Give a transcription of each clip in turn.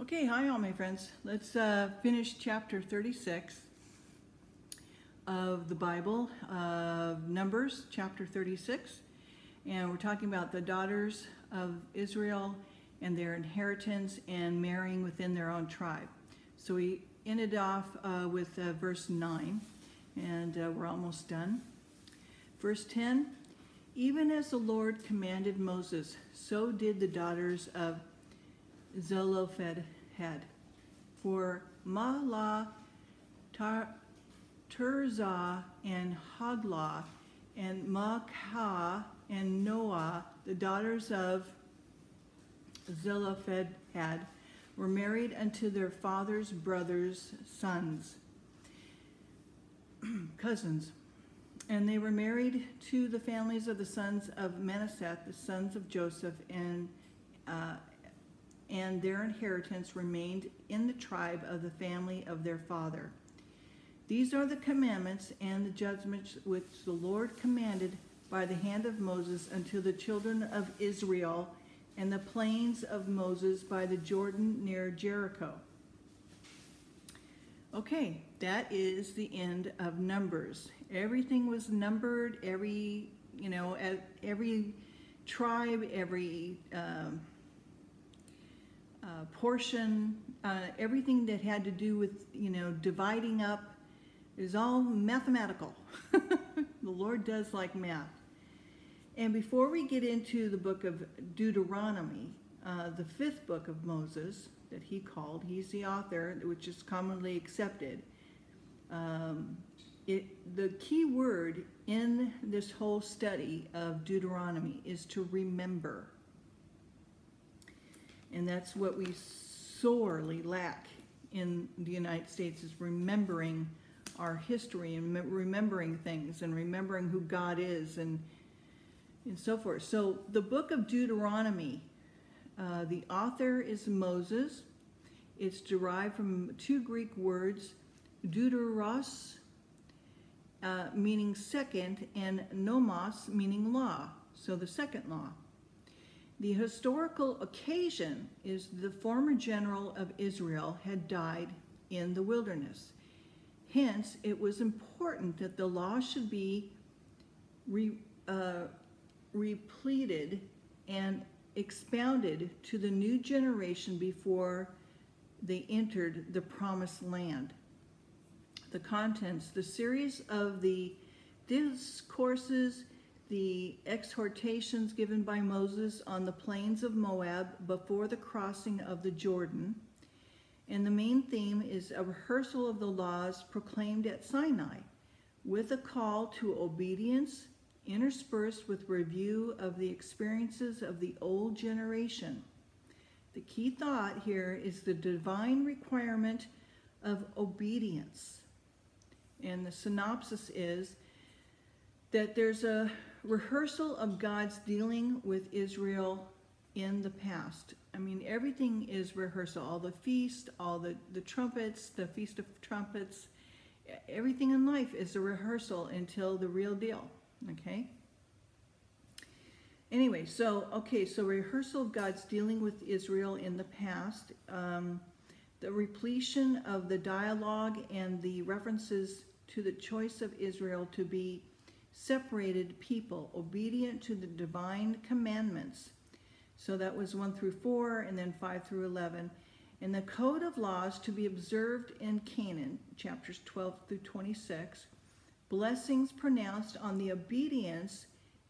Okay, hi all my friends. Let's finish chapter 36 of the Bible, Numbers, chapter 36. And we're talking about the daughters of Israel and their inheritance and marrying within their own tribe. So we ended off with verse 9, and we're almost done. Verse 10, even as the Lord commanded Moses, so did the daughters of Zelophehad. For Mahlah, Tirzah, and Hoglah, and Maacah, and Noah, the daughters of Zelophehad, were married unto their father's brothers' sons, cousins. And they were married to the families of the sons of Manasseh, the sons of Joseph, and their inheritance remained in the tribe of the family of their father. These are the commandments and the judgments which the Lord commanded by the hand of Moses unto the children of Israel in the plains of Moses by the Jordan near Jericho. Okay, that is the end of Numbers. Everything was numbered. Every tribe, every portion, everything that had to do with, dividing up is all mathematical. The Lord does like math. And before we get into the book of Deuteronomy, the fifth book of Moses that he's the author, which is commonly accepted. The key word in this whole study of Deuteronomy is to remember. And that's what we sorely lack in the United States, is remembering our history and remembering things and remembering who God is and so forth. So the book of Deuteronomy, the author is Moses. It's derived from two Greek words, deuteros, meaning second, and nomos, meaning law, so the second law. The historical occasion is the former general of Israel had died in the wilderness. Hence, it was important that the law should be repleted and expounded to the new generation before they entered the promised land. The contents, the series of the discourses, the exhortations given by Moses on the plains of Moab before the crossing of the Jordan. And the main theme is a rehearsal of the laws proclaimed at Sinai, with a call to obedience, interspersed with review of the experiences of the old generation. The key thought here is the divine requirement of obedience. And the synopsis is that there's a rehearsal of God's dealing with Israel in the past. I mean, everything is rehearsal. All the feast, all the trumpets, the Feast of Trumpets, everything in life is a rehearsal until the real deal, okay? Anyway, so rehearsal of God's dealing with Israel in the past, the repletion of the dialogue and the references to the choice of Israel to be separated people, obedient to the divine commandments. So that was 1 through 4, and then 5 through 11. And the code of laws to be observed in Canaan, chapters 12 through 26. Blessings pronounced on the obedience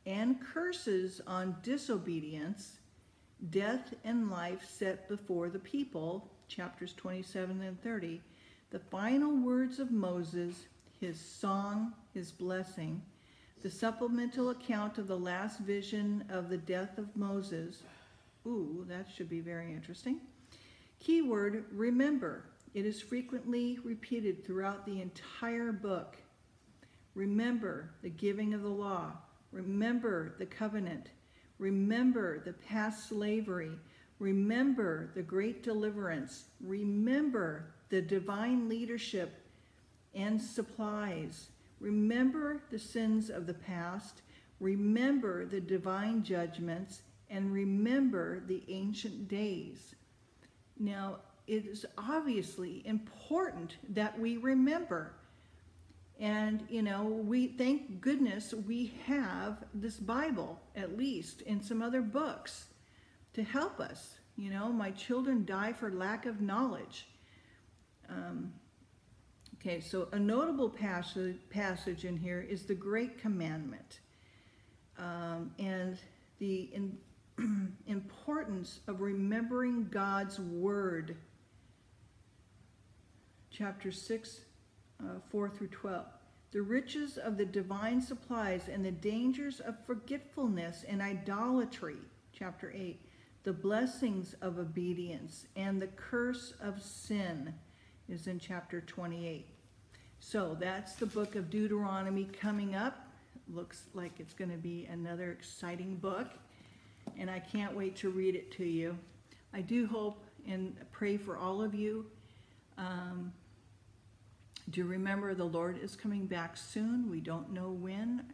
and curses on disobedience. Death and life set before the people, chapters 27 and 30. The final words of Moses, his song, his blessing. The supplemental account of the last vision of the death of Moses. Ooh, that should be very interesting. Keyword, remember. It is frequently repeated throughout the entire book. Remember the giving of the law. Remember the covenant. Remember the past slavery. Remember the great deliverance. Remember the divine leadership and supplies. Remember the sins of the past, remember the divine judgments, and remember the ancient days. Now, it is obviously important that we remember. And, you know, we thank goodness we have this Bible, at least, and some other books to help us. You know, my children die for lack of knowledge. Okay, so a notable passage in here is the Great Commandment, and the importance of remembering God's Word. Chapter 6, 4 through 12. The riches of the divine supplies and the dangers of forgetfulness and idolatry. Chapter 8. The blessings of obedience and the curse of sin is in chapter 28. So that's the book of Deuteronomy coming up. Looks like it's going to be another exciting book, and I can't wait to read it to you. I do hope and pray for all of you. Do remember the Lord is coming back soon. We don't know when,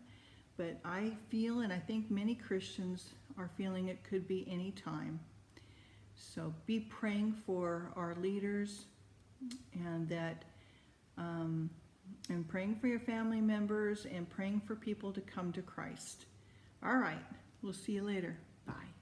but I feel, and I think many Christians are feeling, it could be any time. So be praying for our leaders, and that and praying for your family members, and praying for people to come to Christ. All right, we'll see you later. Bye.